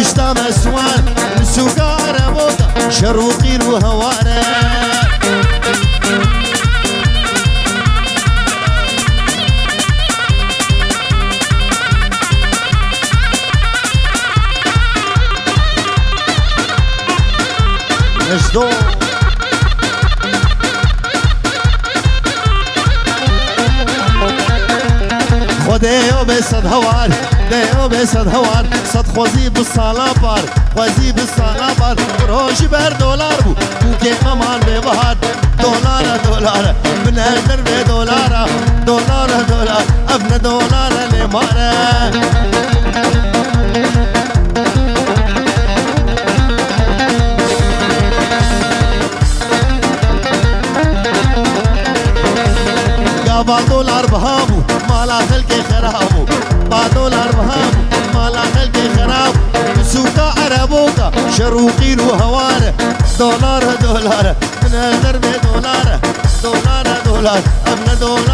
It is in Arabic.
بشتا مسوان سوكارة بوكا شروقي وهوانة مجدو خديو بسد هوار ديو بسد هوار صد خوزي بالصالة بار خوزي بالصالة بار روش بر دولار بو بوكي ممان ببهار دولار دولار من هدر بدولار دولار دولار ابن دولار لمارة با دولار بهامو مالا خلقي خرابو با دولار بهامو مالا خلقي خرابو سوكا عربوكا شروقي وهوانة دولار دولار من الدرب دولار دولار دولار ابن دولار